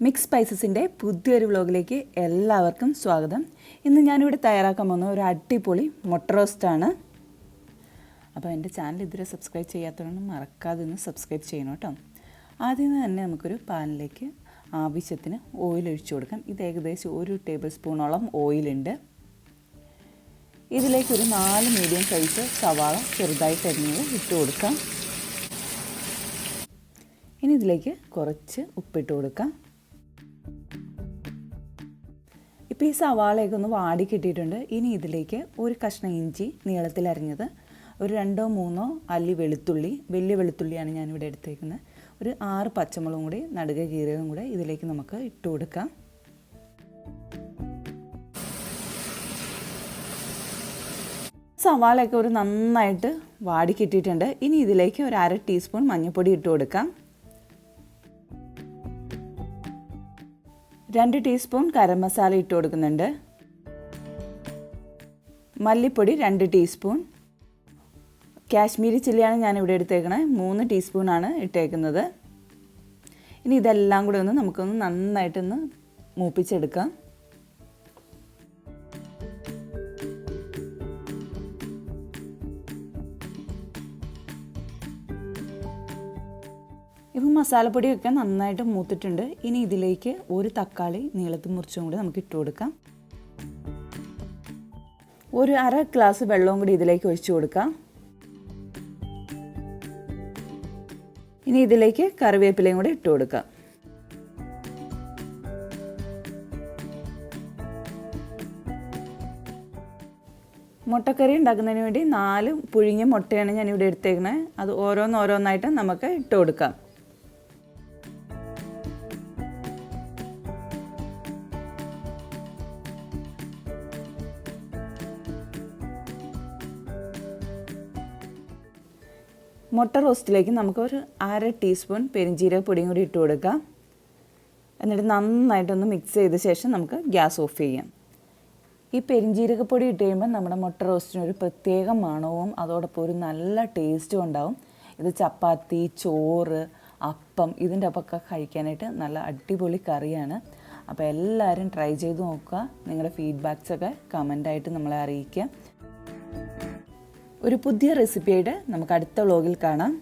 Mix സ്പൈസസിൻ്റെ പുതിയൊരു വ്ലോഗിലേക്ക് എല്ലാവർക്കും സ്വാഗതം. ഇന്ന് ഞാനിവിടെ തയ്യാറാക്കാൻ പോകുന്ന ഒരു അടിപൊളി മുട്ട റോസ്റ്റാണ്. അപ്പോൾ എൻ്റെ ചാനൽ ഇതുവരെ സബ്സ്ക്രൈബ് ചെയ്യാത്തതുകൊണ്ട് മറക്കാതെ ഒന്ന് സബ്സ്ക്രൈബ് ചെയ്യണം കേട്ടോ. ആദ്യം തന്നെ നമുക്കൊരു പാനിലേക്ക് ആവശ്യത്തിന് ഓയിൽ ഒഴിച്ചു കൊടുക്കാം. ഇത് ഏകദേശം 1 ടേബിൾ സ്പൂണോളം ഓയിലുണ്ട്. ഇതിലേക്കൊരു 4 മീഡിയം സൈസ് സവാള ചെറുതായിട്ട് അരിഞ്ഞത് ഇട്ട് കൊടുക്കാം. ഇനി ഇതിലേക്ക് കുറച്ച് ഉപ്പിട്ട് കൊടുക്കാം. ഇപ്പോൾ ഈ സവാളയൊക്കെ ഒന്ന് വാടി കിട്ടിയിട്ടുണ്ട്. ഇനി ഇതിലേക്ക് ഒരു കഷ്ണം ഇഞ്ചി നീളത്തിൽ അരിഞ്ഞത്, ഒരു 2-3 അല്ലി വെളുത്തുള്ളി, വലിയ വെളുത്തുള്ളിയാണ് ഞാനിവിടെ എടുത്തേക്കുന്നത്, ഒരു 6 പച്ചമുളകും കൂടി നടുക കീറിയതും കൂടെ ഇതിലേക്ക് നമുക്ക് ഇട്ട് കൊടുക്കാം. സവാളയൊക്കെ ഒരു നന്നായിട്ട് വാടി കിട്ടിയിട്ടുണ്ട്. ഇനി ഇതിലേക്ക് ഒരു 1/2 ടീസ്പൂൺ മഞ്ഞൾപ്പൊടി ഇട്ട് കൊടുക്കാം. 2 ടീസ്പൂൺ ഗരം മസാല ഇട്ട് കൊടുക്കുന്നുണ്ട്. മല്ലിപ്പൊടി 2 ടീസ്പൂൺ. കാശ്മീരി ചില്ലിയാണ് ഞാനിവിടെ എടുത്തേക്കണേ, 3 ടീസ്പൂണാണ് ഇട്ടേക്കുന്നത്. ഇനി ഇതെല്ലാം കൂടെ നമുക്കൊന്ന് നന്നായിട്ടൊന്ന് മൂപ്പിച്ചെടുക്കാം. ഇപ്പം മസാലപ്പൊടിയൊക്കെ നന്നായിട്ട് മൂത്തിട്ടുണ്ട്. ഇനി ഇതിലേക്ക് ഒരു തക്കാളി നീളത്തിൽ മുറിച്ചും കൂടി നമുക്ക് ഇട്ട് കൊടുക്കാം. ഒരു 1/2 ഗ്ലാസ് വെള്ളവും കൂടി ഇതിലേക്ക് ഒഴിച്ചു കൊടുക്കാം. ഇനി ഇതിലേക്ക് കറിവേപ്പിലയും കൂടി ഇട്ട് കൊടുക്കാം. മുട്ടക്കറി ഉണ്ടാക്കുന്നതിന് വേണ്ടി 4 പുഴുങ്ങിയ മുട്ടയാണ് ഞാനിവിടെ എടുത്തേക്കുന്നത്. അത് ഓരോന്നായിട്ട് നമുക്ക് ഇട്ട് കൊടുക്കാം. മുട്ട റോസ്റ്റിലേക്ക് നമുക്കൊരു 1/2 ടീസ്പൂൺ പെരിഞ്ജീരക പൊടിയും കൂടി ഇട്ട് കൊടുക്കാം. എന്നിട്ട് നന്നായിട്ടൊന്ന് മിക്സ് ചെയ്ത ശേഷം നമുക്ക് ഗ്യാസ് ഓഫ് ചെയ്യാം. ഈ പെരിഞ്ജീരകപ്പൊടി ഇട്ട് കഴിയുമ്പോൾ നമ്മുടെ മുട്ട റോസ്റ്റിന് ഒരു പ്രത്യേക മണവും അതോടൊപ്പം ഒരു നല്ല ടേസ്റ്റും ഉണ്ടാവും. ഇത് ചപ്പാത്തി, ചോറ്, അപ്പം ഇതിൻ്റെ ഒപ്പമൊക്കെ കഴിക്കാനായിട്ട് നല്ല അടിപൊളി കറിയാണ്. അപ്പോൾ എല്ലാവരും ട്രൈ ചെയ്ത് നോക്കുക. നിങ്ങളുടെ ഫീഡ്ബാക്സൊക്കെ കമൻ്റായിട്ട് നമ്മളെ അറിയിക്കുക. ഒരു പുതിയ റെസിപ്പിയായിട്ട് നമുക്ക് അടുത്ത വ്ലോഗിൽ കാണാം.